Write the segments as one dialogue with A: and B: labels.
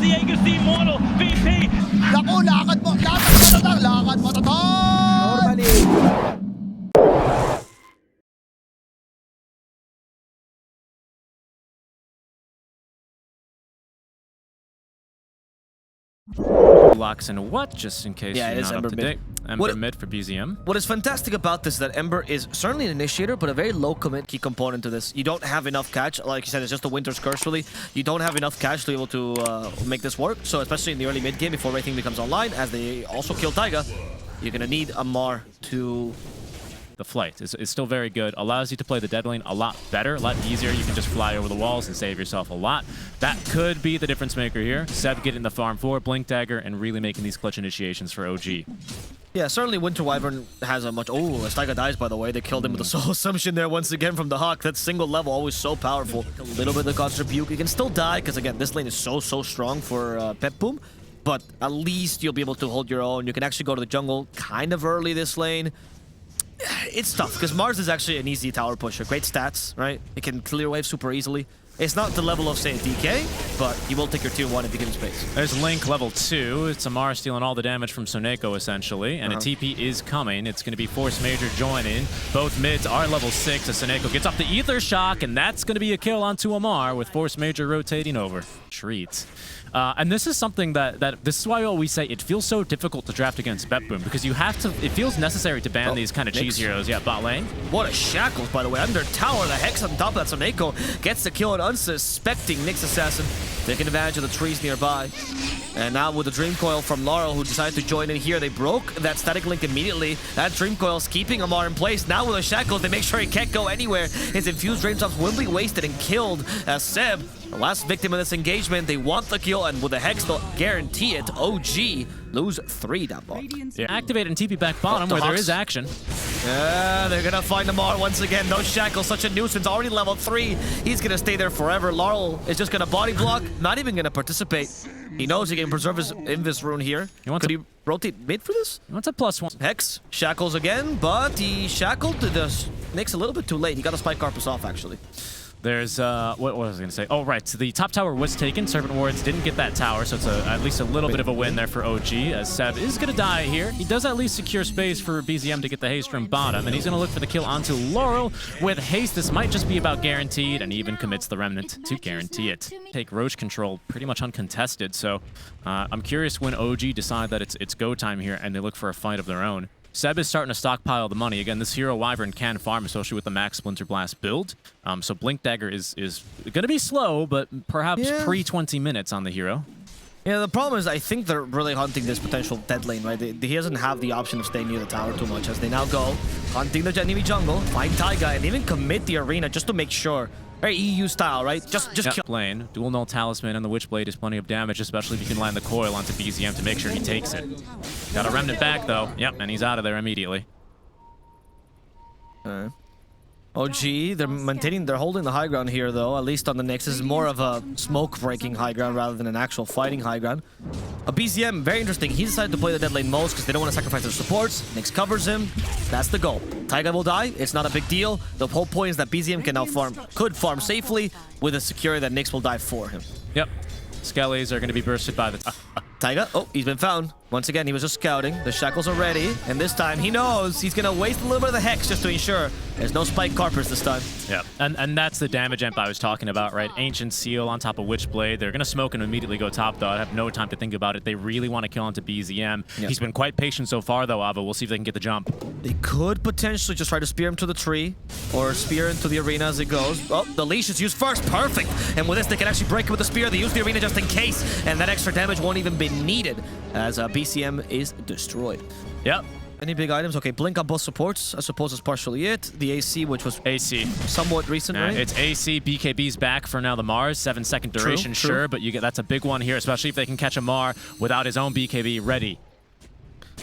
A: Diego si Immortal, VP.
B: Naku, lakad mo tatang, lakad mo tatang!
C: Normally.
D: Locks in what, just in case
B: Yeah,
D: you're
B: it is
D: not up
B: Ember
D: to
B: mid.
D: date. Ember mid for BZM.
B: What is fantastic about this is that Ember is certainly an initiator, but a very low commit key component to this. You don't have enough catch. Like you said, it's just a Winter's Curse, really. You don't have enough catch to be able to make this work. So especially in the early mid game before everything becomes online, as they also kill Taiga, you're going to need a Mar to...
D: The flight is still very good. Allows you to play the dead lane a lot better, a lot easier. You can just fly over the walls and save yourself a lot. That could be the difference maker here. Seb getting the farm for Blink Dagger and really making these clutch initiations for OG.
B: Yeah, certainly Winter Wyvern has a much... Oh, as Taiga dies, by the way. They killed him with a soul assumption there once again from the Hawk. That single level, always so powerful. A little bit of God's Rebuke. You can still die, because again, this lane is so strong for BetBoom. But at least you'll be able to hold your own. You can actually go to the jungle kind of early this lane. It's tough, because Mars is actually an easy tower pusher. Great stats, right? It can clear wave super easily. It's not the level of, say, a DK, but you will take your tier 1 if you give him space.
D: There's Link level 2. It's Amar stealing all the damage from Soneko, essentially. And a TP is coming. It's going to be Force Major joining. Both mids are level 6 as Soneko gets off the Ether Shock, and that's going to be a kill onto Amar with Force Major rotating over. Treat. And this is something that this is why we always say it feels so difficult to draft against BetBoom, because you have to, it feels necessary to ban these kind of cheese heroes. Yeah, bot lane.
B: What a shackles, by the way. Under tower, the Hex on top of that. Soneko gets the kill, an unsuspecting Nyx assassin taking advantage of the trees nearby. And now with the Dream Coil from Laurel, who decided to join in here, they broke that static link immediately. That Dream Coil's keeping Amar in place. Now with the shackles, they make sure he can't go anywhere. His infused raindrops will be wasted and killed as Seb, the last victim of this engagement. They want the kill, and with the Hex, they'll guarantee it. OG lose 3 down ball.
D: Yeah. Activate and TP back bottom where there is action.
B: Yeah, they're gonna find Amar once again. Those shackles, such a nuisance. Already level 3. He's gonna stay there forever. Laurel is just gonna body block, not even gonna participate. He knows he can preserve his Invis rune here. Could he rotate mid for this?
D: He wants a +1.
B: Hex shackles again, but he shackled the Nyx a little bit too late. He got a Spike Carpus off, actually.
D: There's, what was I going to say? Oh, right. So the top tower was taken. Serpent Wards didn't get that tower, so it's at least a little bit of a win there for OG, as Seb is going to die here. He does at least secure space for BZM to get the haste from bottom, and he's going to look for the kill onto Laurel. With haste, this might just be about guaranteed, and he even commits the Remnant to guarantee it. Take Roach control pretty much uncontested, so I'm curious when OG decide that it's go time here, and they look for a fight of their own. Seb is starting to stockpile the money. Again, this hero Wyvern can farm, especially with the Max Splinter Blast build. So Blink Dagger is going to be slow, but perhaps pre-20 minutes on the hero.
B: Yeah, the problem is I think they're really hunting this potential dead lane, right? He doesn't have the option of staying near the tower too much, as they now go hunting the enemy jungle, find Taiga, and even commit the arena just to make sure. Very EU style, right? Just kill.
D: Lane, dual null talisman, and the Witchblade is plenty of damage, especially if you can land the coil onto BZM to make sure he takes it. Got a Remnant back though. Yep, and he's out of there immediately.
B: OG, they're holding the high ground here though, at least on the Nyx. This is more of a smoke-breaking high ground rather than an actual fighting high ground. A BZM, very interesting. He decided to play the dead lane most because they don't want to sacrifice their supports. Nyx covers him. That's the goal. Taiga will die. It's not a big deal. The whole point is that BZM can now could farm safely with a security that Nyx will die for him.
D: Yep. Skellies are going to be bursted by the...
B: Taiga, oh, he's been found. Once again, he was just scouting. The shackles are ready, and this time he knows he's gonna waste a little bit of the Hex just to ensure there's no Spike Carpers this time.
D: Yeah, and that's the damage amp I was talking about, right? Ancient Seal on top of Witchblade. They're gonna smoke and immediately go top, though. I have no time to think about it. They really want to kill onto BZM. Yep. He's been quite patient so far, though, Avo. We'll see if they can get the jump.
B: They could potentially just try to spear him to the tree, or spear into the arena as it goes. Oh, the leash is used first. Perfect. And with this, they can actually break it with the spear. They use the arena just in case, and that extra damage won't even be needed as BCM is destroyed.
D: Yep.
B: Any big items? Okay, Blink on both supports, I suppose is partially it. The AC, which was somewhat recent, right?
D: It's AC. BKB's back for now the Mars. 7-second duration, sure, but that's a big one here, especially if they can catch a Mar without his own BKB ready.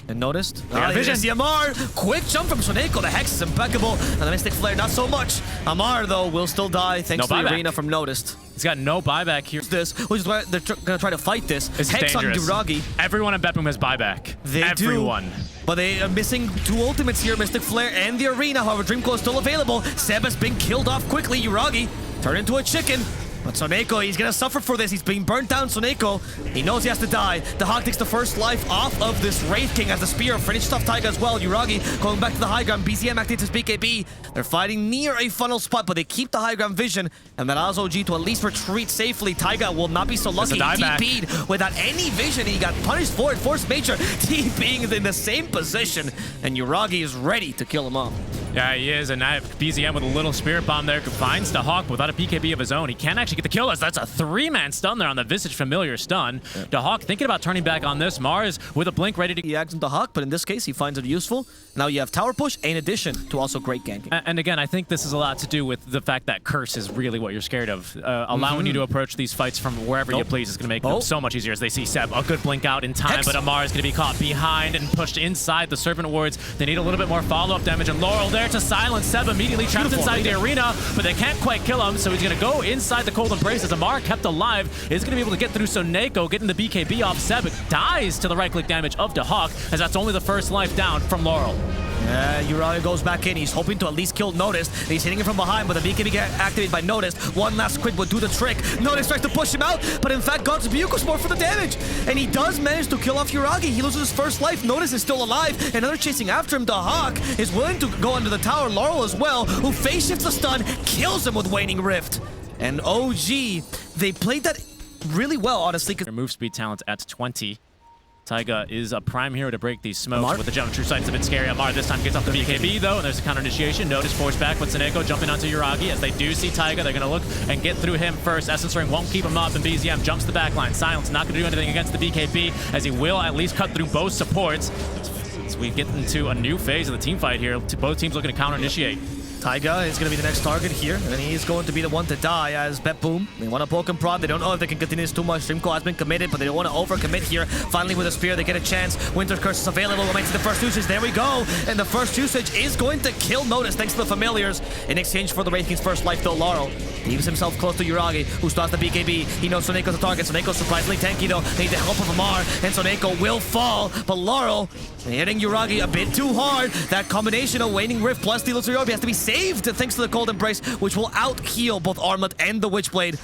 B: And noticed? Vision. The Amar! Quick jump from Soneko. The Hex is impeccable. And the Mystic Flare, not so much. Amar, though, will still die thanks to the arena from Noticed.
D: He's got no buyback here.
B: Which is why they're going to try to fight this.
D: It's
B: Hex
D: dangerous.
B: on Duragi.
D: Everyone in BetBoom has buyback. Everyone.
B: Do. But they are missing 2 ultimates here, Mystic Flare and the arena. However, Dreamcoil is still available. Seb has been killed off quickly. Uragi turned into a chicken. But Soneko, he's gonna suffer for this. He's being burnt down, Soneko. He knows he has to die. The Hawk takes the first life off of this Wraith King as the spear finishes off Taiga as well. Yuragi going back to the high ground. BZM activates his BKB. They're fighting near a funnel spot, but they keep the high ground vision, and that allows OG to at least retreat safely. Taiga will not be so lucky. He TP'd without any vision. He got punished for it. Force Major TPing in the same position, and Yuragi is ready to kill him off.
D: Yeah, he is, and now BZM with a little Spirit Bomb there finds the Hawk without a BKB of his own. He can't actually get the kill as that's a 3-man stun there on the Visage Familiar stun. The Hawk thinking about turning back on this. Mars with a blink ready to...
B: He acts into Hawk, but in this case, he finds it useful. Now you have Tower Push in addition to also great ganking.
D: And again, I think this is a lot to do with the fact that Curse is really what you're scared of. Allowing you to approach these fights from wherever you please is going to make them so much easier as they see Seb. A good blink out in time, but Amar is going to be caught behind and pushed inside the Serpent Wards. They need a little bit more follow-up damage, and Laurel there to silence Seb immediately trapped inside the arena, but they can't quite kill him, so he's going to go inside the Cold Embrace as Amar kept alive is going to be able to get through Soneko, getting the BKB off Seb. Dies to the right-click damage of the Hawk, as that's only the first life down from Laurel.
B: Yeah, Uriah goes back in. He's hoping to at least kill Noticed. He's hitting him from behind, but the BKB get activated by Noticed. One last quick would do the trick. Noticed tries to push him out, but in fact, God's Rebuke goes more for the damage. And he does manage to kill off Yuragi. He loses his first life. Noticed is still alive. Another chasing after him. The Hawk is willing to go under the tower. Laurel as well, who phase shifts the stun, kills him with Waning Rift. And OG, they played that really well, honestly.
D: Their move speed talent at 20. Taiga is a prime hero to break these smokes with the Geometry Sight. It's a bit scary. Amar this time gets off the BKB though, and there's a counter initiation. Notice force back with Soneko jumping onto Yuragi. As they do see Taiga, they're gonna look and get through him first. Essence Ring won't keep him up, and BZM jumps the backline. Silence not gonna do anything against the BKB, as he will at least cut through both supports. As we get into a new phase of the team fight here, both teams looking to counter initiate.
B: Taiga is going to be the next target here, and he's going to be the one to die as BetBoom. They want to poke and prod. They don't know if they can continue this too much. Dreamco has been committed, but they don't want to overcommit here. Finally, with a spear, they get a chance. Winter Curse is available. We'll make the first usage. There we go. And the first usage is going to kill Notice, thanks to the Familiars. In exchange for the Wraith King's first life, though, Laurel leaves himself close to Yuragi, who starts the BKB. He knows Soneko's a target. Soneko's surprisingly tanky, though. They need the help of Amar, and Soneko will fall. But Laurel hitting Yuragi a bit too hard. That combination of Waning Rift plus Steel Tsuyobi has to be saved thanks to the Cold Embrace, which will out-heal both Armlet and the Witchblade.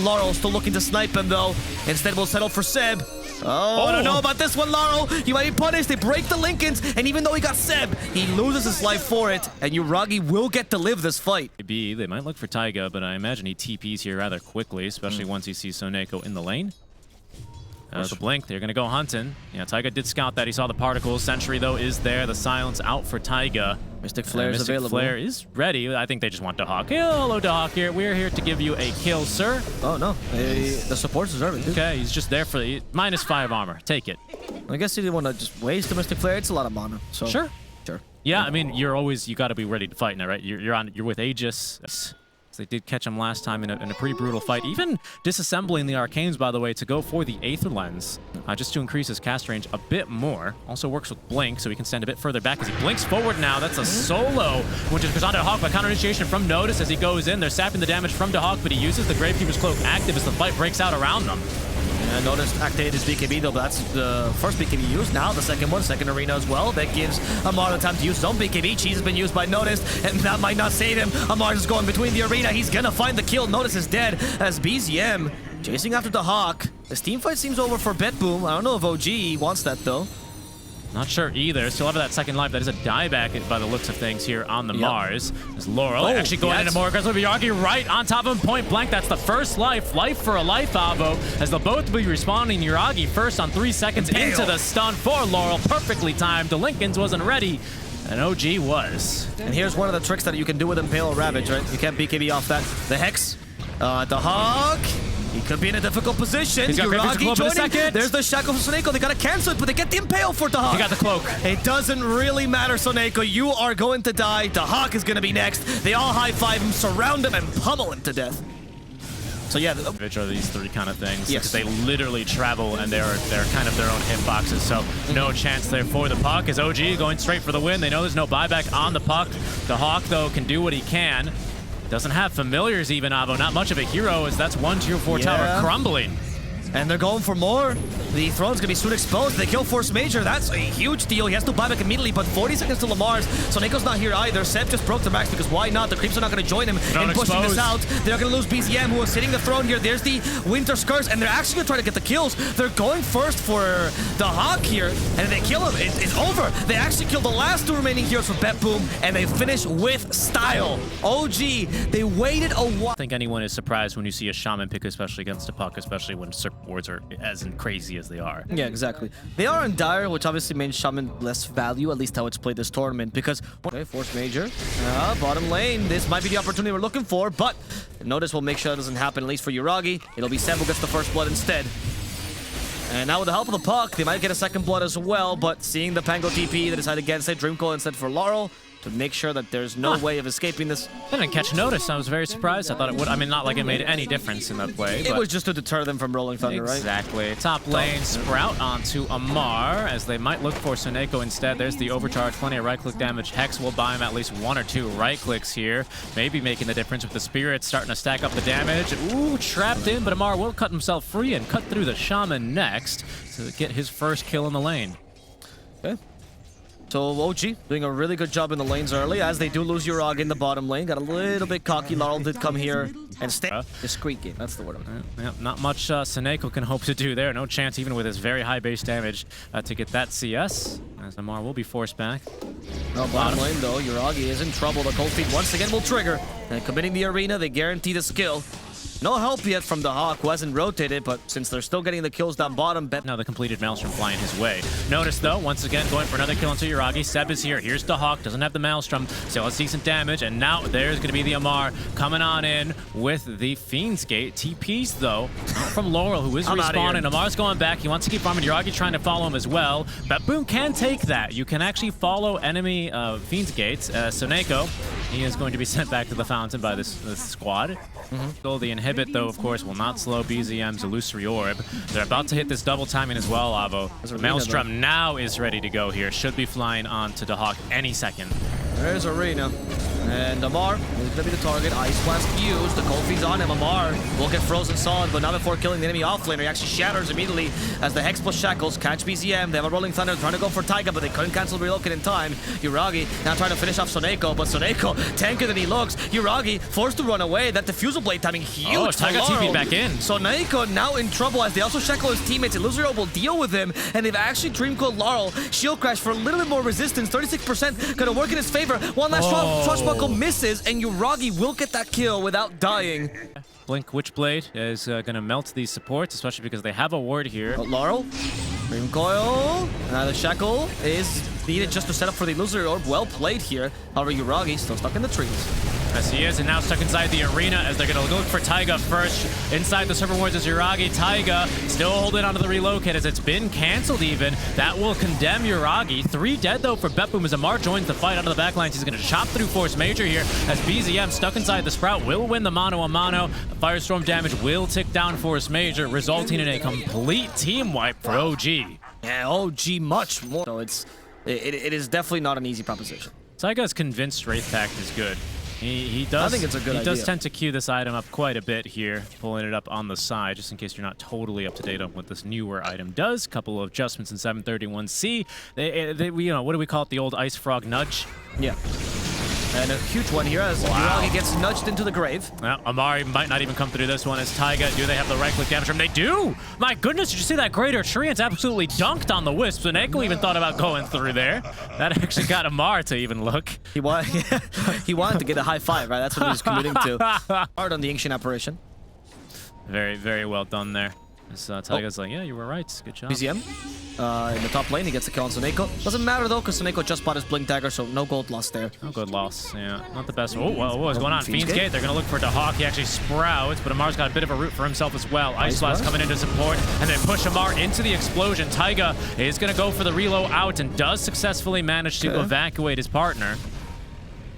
B: Laurel still looking to snipe him, though. Instead, we'll settle for Seb. Oh, I don't know about this one, Laurel. You might be punished. They break the Lincolns, and even though he got Seb, he loses his life for it, and Yuragi will get to live this fight.
D: Maybe they might look for Taiga, but I imagine he TPs here rather quickly, especially once he sees Soneko in the lane. The blink, they're going to go hunting. Yeah, Taiga did scout that. He saw the particles. Sentry, though, is there. The silence out for Taiga.
B: Mystic Flare is available.
D: Mystic Flare is ready. I think they just want Dahawk. Hello, Dahawk here. We're here to give you a kill, sir.
B: Oh, no. The supports deserve it, too.
D: Okay, he's just there for the -5 armor. Take it.
B: I guess he didn't want to just waste the Mystic Flare. It's a lot of mana. So
D: Sure.
B: Sure.
D: Yeah, I mean, you got to be ready to fight now, right? You're with Aegis. They did catch him last time in a pretty brutal fight. Even disassembling the Arcanes, by the way, to go for the Aether Lens, just to increase his cast range a bit more. Also works with Blink, so he can stand a bit further back as he blinks forward now. That's a solo, which is onto Dahawk by counter initiation from Notice as he goes in. They're sapping the damage from Dahawk, but he uses the Gravekeeper's Cloak active as the fight breaks out around them.
B: Yeah, Notice activated his BKB, though, but that's the first BKB used. Now the second one, second arena as well. That gives Amar the time to use his own BKB. Cheese has been used by Notice, and that might not save him. Amar is going between the arena. He's gonna find the kill. Notice is dead as BZM chasing after the Hawk. This team fight seems over for BetBoom. I don't know if OG wants that, though.
D: Not sure either. Still have that second life. That is a dieback by the looks of things here on the Mars. As Laurel actually going into more aggressive. Yuragi right on top of him, point blank. That's the first life. Life for a life, Avo. As they'll both be responding. Yuragi first on 3 seconds into the stun for Laurel. Perfectly timed. The Lincolns wasn't ready. And OG was.
B: And here's one of the tricks that you can do with Impale or Ravage, right? You can't BKB off that. The Hex. The Hawk. He could be in a difficult position.
D: He's got
B: Yuragi
D: joining. Second.
B: There's the Shackle for Soneko. They gotta cancel it, but they get the Impale for Dahawk.
D: He got the cloak.
B: It doesn't really matter, Soneko. You are going to die. Dahawk is gonna be next. They all high-five him, surround him, and pummel him to death. So yeah,
D: which are these three kind of things? Yes, because they literally travel and they're kind of their own hitboxes. So no chance there for the puck. As OG going straight for the win. They know there's no buyback on the puck. Dahawk though can do what he can. Doesn't have familiars even, Avo. Not much of a hero as that's 1 tier 4 tower crumbling.
B: And they're going for more. The throne's gonna be soon exposed. They kill Force Major. That's a huge deal. He has to buy back immediately, but 40 seconds to Lamar's. So Neko's not here either. Seb just broke the max because why not? The creeps are not gonna join him in pushing this out. They're gonna lose BZM, who was sitting the throne here. There's the Winter Curse, and they're actually gonna try to get the kills. They're going first for the Hawk here, and they kill him. It's over. They actually killed the last 2 remaining heroes for BetBoom, and they finish with style. OG, they waited a while.
D: I think anyone is surprised when you see a Shaman pick, especially against a puck, especially when Serpent Wards are as crazy as they are.
B: Yeah, exactly. They are in dire, which obviously means Shaman less value, at least how it's played this tournament, because... Okay, Force Major. Bottom lane. This might be the opportunity we're looking for, but notice we'll make sure that doesn't happen, at least for Yuragi. It'll be Seb who gets the first blood instead. And now with the help of the puck, they might get a second blood as well, but seeing the Pango TP, they decide against it. Dreamcoil instead for Laurel to make sure that there's no way of escaping this.
D: I didn't catch notice. I was very surprised. I thought it would. I mean, not like it made any difference in that play.
B: It was just to deter them from Rolling Thunder, right?
D: Exactly. Top lane, Sprout onto Amar, as they might look for Soneko instead. There's the overcharge. Plenty of right-click damage. Hex will buy him at least 1 or 2 right-clicks here. Maybe making the difference with the Spirit starting to stack up the damage. Ooh, trapped in, but Amar will cut himself free and cut through the Shaman next to get his first kill in the lane.
B: Okay. So OG doing a really good job in the lanes early, as they do lose Yuragi in the bottom lane. Got a little bit cocky. Laurel did come here and stay discreet game. That's the word.
D: Yeah, not much Soneko can hope to do there. No chance, even with his very high base damage, to get that CS. As Amar will be forced back.
B: No, bottom lane though, Yuragi is in trouble. The cold feet once again will trigger. And committing the arena, they guarantee the skill. No help yet from the Hawk, who hasn't rotated, but since they're still getting the kills down bottom,
D: now the completed Maelstrom flying his way. Notice, though, once again, going for another kill into Yuragi. Seb is here. Here's the Hawk. Doesn't have the Maelstrom. Still has decent damage. And now there's going to be the Amar coming on in with the Fiend's Gate. TPs, though, out from Laurel, who is respawning. Amar's going back. He wants to keep farming. Yuragi trying to follow him as well. BetBoom can take that. You can actually follow enemy Fiend's Gates. Soneko, he is going to be sent back to the fountain by this squad. Still, the inhibit, though, of course, will not slow BZM's illusory orb. They're about to hit this double timing as well, Avo. Maelstrom now is ready to go here. Should be flying on to the Hawk any second.
B: There's Arena. And Amar is going to be the target. Ice Blast used. The cold feed's on him. Amar will get frozen solid, but not before killing the enemy offlaner. He actually shatters immediately as the Hex plus Shackles catch BZM. They have a Rolling Thunder trying to go for Taiga, but they couldn't cancel relocate in time. Yuragi now trying to finish off Soneko, but Soneko tankier than he looks. Yuragi forced to run away. That Diffusal Blade timing huge.
D: Oh, Taiga TP back in.
B: Soneko now in trouble as they also shackle his teammates. Illusory Orb will deal with him, and they've actually Dreamcoil Laurel. Shield Crash for a little bit more resistance. 36% gonna work in his favor. One last Swashbuckle misses, and Yuragi will get that kill without dying.
D: Blink Witchblade is going to melt these supports, especially because they have a ward here.
B: Laurel, Dreamcoil, the Shackle is needed just to set up for the Illusory Orb. Well played here. However, Yuragi still stuck in the trees.
D: Yes, he is, and now stuck inside the arena as they're going to look for Taiga first. Inside the Serpent Wards is Yuragi. Taiga still holding onto the relocate as it's been canceled even. That will condemn Yuragi. 3 dead, though, for BetBoom as Amar joins the fight onto the backlines. He's going to chop through Force Major here as BZM stuck inside the Sprout will win the mano-a-mano. Firestorm damage will tick down Force Major, resulting in a complete team wipe for OG.
B: Yeah, OG much more. So it is definitely not an easy proposition.
D: Taiga's convinced Wraith Pact is good. He does.
B: I think it's a good idea.
D: He does tend to queue this item up quite a bit here, pulling it up on the side, just in case you're not totally up to date on what this newer item does. Couple of adjustments in 731C. You know, what do we call it? The old Ice Frog nudge.
B: Yeah. And a huge one here as Yuragi gets nudged into the grave.
D: Well, Amari might not even come through this one as Taiga. Do they have the right-click damage from? They do! My goodness, did you see that Greater Treants absolutely dunked on the Wisp? And Neko even thought about going through there. That actually got Amar to even look.
B: He wanted to get a high five, right? That's what he was committing to. Hard on the Ancient Apparition.
D: Very, very well done there. So Taiga's like, yeah, you were right. Good job.
B: BZM in the top lane, he gets the kill on Soneko. Doesn't matter though, because Soneko just bought his Blink Dagger, so no gold lost there.
D: No good loss, yeah. Not the best. Oh, what was going on? Fiend's Gate. They're going to look for the Hawk. He actually sprouts, but Amar's got a bit of a route for himself as well. Ice Blast coming into support, and they push Amar into the explosion. Taiga is going to go for the reload out and does successfully manage to evacuate his partner.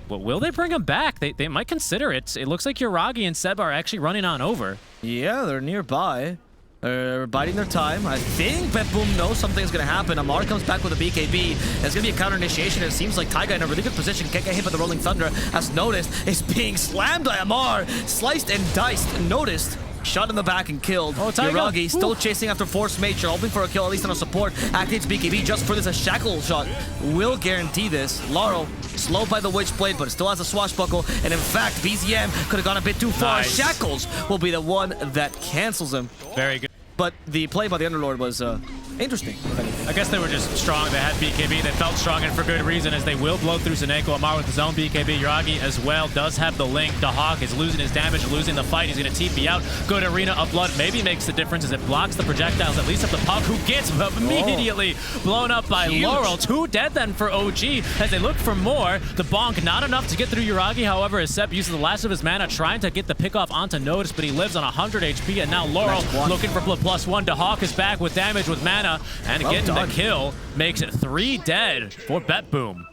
D: But will they bring him back? They might consider it. It looks like Yuragi and Seb are actually running on over.
B: Yeah, they're nearby. They're biding their time. I think BetBoom knows something's going to happen. Amar comes back with a BKB. There's going to be a counter initiation. It seems like Taiga in a really good position. Can't get hit by the Rolling Thunder. As noticed, is being slammed by Amar. Sliced and diced. Noticed. shot in the back and killed.
D: Oh, Taiga.
B: Yuragi still chasing after Force Major, hoping for a kill, at least on a support. Activates BKB just for this. A Shackle shot will guarantee this. Laurel slowed by the Witchblade, but still has a swashbuckle. And in fact, BZM could have gone a bit too far.
D: Nice.
B: Shackles will be the one that cancels him.
D: Very good.
B: But the play by the Underlord was interesting, if anything.
D: I guess they were just strong. They had BKB. They felt strong, and for good reason, as they will blow through Seneko. Amar with his own BKB. Yuragi as well does have the link. Dahak is losing his damage, losing the fight. He's going to TP out. Good Arena of Blood maybe makes the difference as it blocks the projectiles, at least of the Puck, who gets immediately blown up by Laurel. 2 dead then for OG as they look for more. The bonk not enough to get through Yuragi. However, as Seb uses the last of his mana, trying to get the pick off onto Notice, but he lives on 100 HP, and now Laurel looking for +1. Dahak is back with damage with mana, and getting the kill makes it 3 dead for BetBoom.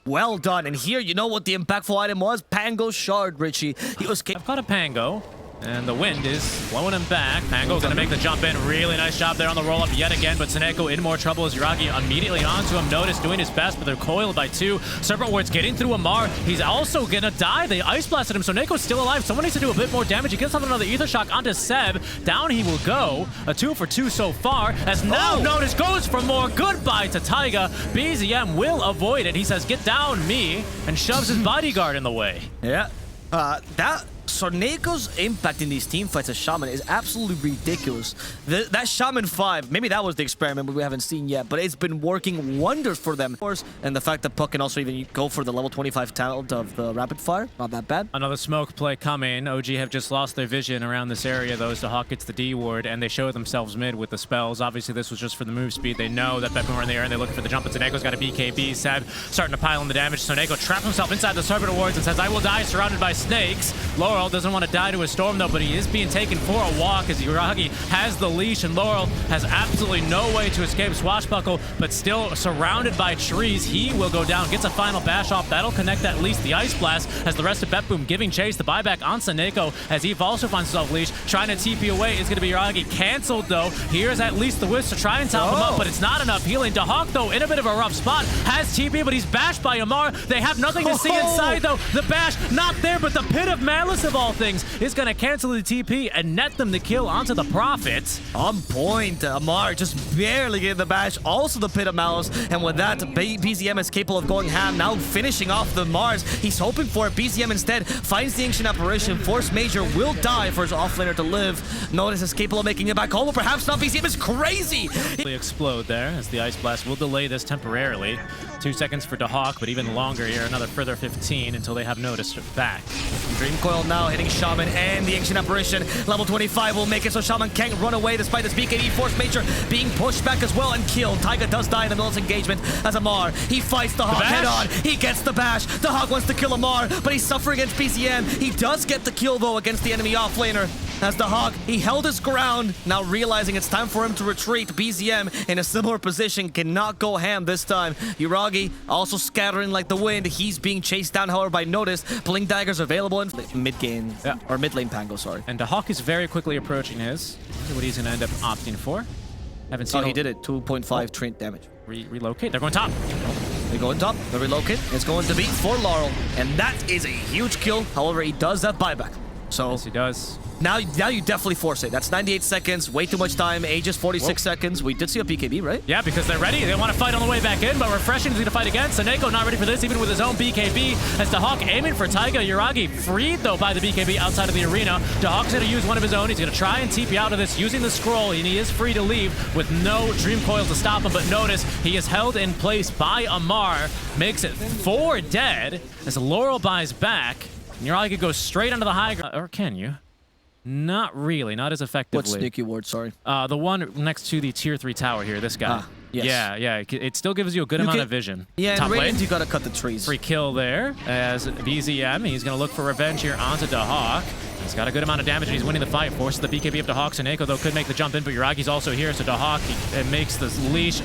B: Well done. And here, you know what the impactful item was? Pango Shard, Richie. He was
D: I've got a Pango, and the wind is blowing him back. Pango's going to make the jump in. Really nice job there on the roll-up yet again, but Seneko in more trouble as Yuragi immediately onto him. Notice doing his best, but they're coiled by 2. Serpent Ward's getting through Amar. He's also going to die. They ice blasted him, so Neko's still alive. Someone needs to do a bit more damage. He gets another Ether Shock onto Seb. Down he will go. A 2 for 2 so far, as now Notice goes for more. Goodbye to Taiga. BZM will avoid it. He says, "Get down, me," and shoves his bodyguard in the way.
B: Yeah. So Neko's impact in these team fights as Shaman is absolutely ridiculous. That Shaman 5, maybe that was the experiment we haven't seen yet, but it's been working wonders for them. And the fact that Puck can also even go for the level 25 talent of the Rapid Fire, not that bad.
D: Another smoke play coming. OG have just lost their vision around this area, though, as the Hawk gets the D ward, and they show themselves mid with the spells. Obviously, this was just for the move speed. They know that BetBoom are in the air, and they're looking for the jump, but Taneko's got a BKB. Seb starting to pile in the damage. Soneko traps himself inside the Serpent Awards and says, "I will die surrounded by snakes." Laurel doesn't want to die to a storm, though, but he is being taken for a walk as Yuragi has the leash, and Laurel has absolutely no way to escape Swashbuckle, but still surrounded by trees. He will go down, gets a final bash off. That'll connect at least the Ice Blast, as the rest of BetBoom giving chase. The buyback on Seneko as Eve also finds himself leash. Trying to TP away is going to be Yuragi. Canceled, though. Here's at least the Wisp to try and top him up, but it's not enough healing. Dahak, though, in a bit of a rough spot, has TP, but he's bashed by Amar. They have nothing to see inside, though. The bash not there, but the Pit of Malice of all things is going to cancel the TP and net them the kill onto the Prophet.
B: On point. Amar just barely getting the bash. Also the Pit of Malice. And with that, BZM is capable of going ham. Now finishing off the Mars. He's hoping for it. BZM instead finds the Ancient Apparition. Force Major will die for his offlaner to live. Notice is capable of making it back home, but perhaps not. BZM is crazy.
D: They explode there as the Ice Blast will delay this temporarily. 2 seconds for Dahak, but even longer here. Another further 15 until they have noticed back.
B: Dream Coil now hitting Shaman, and the Ancient Apparition. Level 25 will make it so Shaman can't run away despite this BKB. Force Major being pushed back as well and killed. Taiga does die in the middle of this engagement as Amar. He fights the Hawk head on. He gets the bash. The Hawk wants to kill Amar, but he's suffering against BZM. He does get the kill, though, against the enemy offlaner. As the Hawk, he held his ground. Now realizing it's time for him to retreat, BZM in a similar position cannot go ham this time. Yuragi also scattering like the wind. He's being chased down, however, by Notice. Blink Daggers available in mid-game, or mid-lane Pango, sorry.
D: And Dahak is very quickly approaching his. What he's going to end up opting for. Haven't seen.
B: Oh, he did it. 2.5 trait damage.
D: Relocate. They're going top.
B: They go on top. The relocate is going to be for Laurel, and that is a huge kill. However, he does have buyback. So
D: yes, he does.
B: Now you definitely force it. That's 98 seconds. Way too much time. Aegis 46 seconds. We did see a BKB, right?
D: Yeah, because they're ready. They want to fight on the way back in, but Refreshing is going to fight again. Seneko not ready for this, even with his own BKB. As Dahak aiming for Taiga. Yuragi freed, though, by the BKB outside of the arena. Dahak's going to use one of his own. He's going to try and TP out of this using the scroll, and he is free to leave with no Dream Coil to stop him. But notice, he is held in place by Amar. Makes it 4 dead as Laurel buys back. Yuragi goes straight onto the high ground. Or can you? Not really, not as effectively.
B: What sneaky ward, sorry?
D: The one next to the tier 3 tower here, this guy.
B: Yes.
D: Yeah, it still gives you a good amount of vision.
B: Yeah,
D: top
B: and
D: lane,
B: you gotta cut the trees.
D: Free kill there as BZM. He's gonna look for revenge here onto Dahak. He's got a good amount of damage and he's winning the fight. Forces the BKB up to Dahak. Seneko, though, could make the jump in, but Yuragi's also here, so Dahak makes this leash.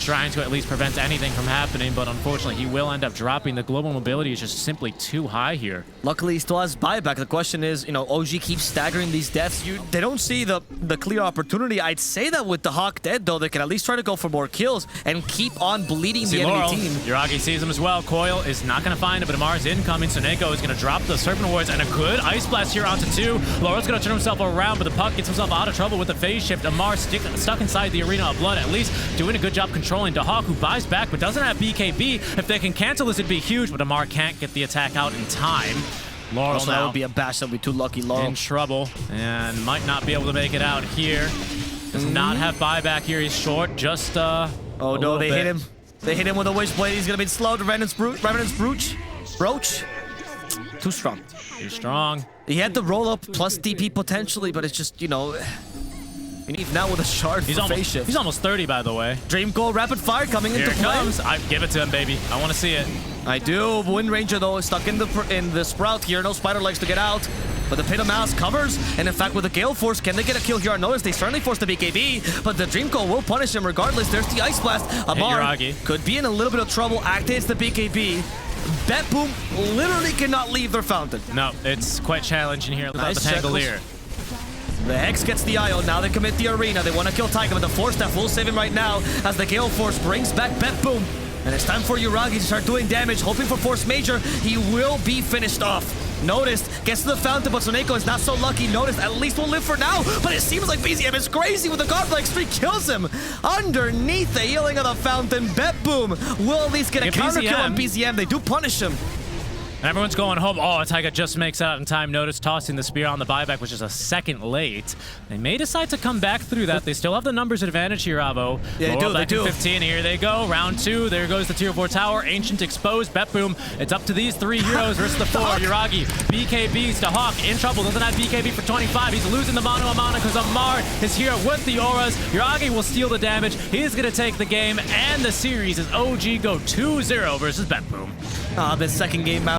D: Trying to at least prevent anything from happening, but unfortunately he will end up dropping. The global mobility is just simply too high here.
B: Luckily, he still has buyback. The question is, you know, OG keeps staggering these deaths. They don't see the clear opportunity. I'd say that with the Hawk dead, though, they can at least try to go for more kills and keep on bleeding the enemy team.
D: Yuragi sees him as well. Coil is not going to find it, but Amar's incoming. Seneko is going to drop the Serpent Wards, and a good Ice Blast here here onto 2. Laurel's gonna turn himself around, but the puck gets himself out of trouble with the phase shift. Amar stuck inside the arena of blood, at least doing a good job controlling Dahak, who buys back but doesn't have BKB. If they can cancel this, it'd be huge, but Amar can't get the attack out in time. Laurel
B: Also,
D: now
B: that would be a bash. That would be too lucky. Laurel
D: in trouble and might not be able to make it out here. Does not have buyback here. He's short. Just
B: oh no, they hit him. They hit him with a Witchblade. He's gonna be slowed. Revenant's Brooch. Too strong.
D: Too strong.
B: He had the roll up plus DP potentially, but it's just, you know, we need now with a shard for phase shift.
D: He's almost 30, by the way.
B: Dream Goal rapid fire coming into play.
D: Here it comes. I give it to him, baby. I want to see it.
B: I do. Wind Ranger though is stuck in the sprout here. No spider legs to get out. But the Pit of Mass covers, and in fact with the Gale Force, can they get a kill here on notice? They certainly force the BKB, but the Dream Coil will punish him regardless. There's the Ice Blast. Amar could be in a little bit of trouble. Activates the BKB. BetBoom literally cannot leave their fountain.
D: No, it's quite challenging here without the Tangolier.
B: The Hex gets the IO. Now they commit the arena. They want to kill Taiga, but the Force Staff will save him right now as the Gale Force brings back BetBoom. And it's time for Yuragi to start doing damage, hoping for Force Major. He will be finished off. Noticed, gets to the fountain, but Soneko is not so lucky. Noticed, at least will live for now, but it seems like BZM is crazy with the Godlike Streak kills him. Underneath the healing of the fountain, BetBoom will at least get a counter kill on BZM. They do punish him.
D: And everyone's going home. Oh, Taiga just makes out in time. Notice tossing the spear on the buyback, which is a second late. They may decide to come back through that. They still have the numbers advantage here, Avo.
B: Yeah, they do.
D: 15. Here they go. Round 2. There goes the tier 4 tower. Ancient exposed. BetBoom. It's up to these 3 heroes versus the 4. Yuragi. BKBs to Hawk. In trouble. Doesn't have BKB for 25. He's losing the mono Amana because Amar is here with the auras. Yuragi will steal the damage. He's going to take the game and the series as OG go 2-0 versus BetBoom.
B: The second game out.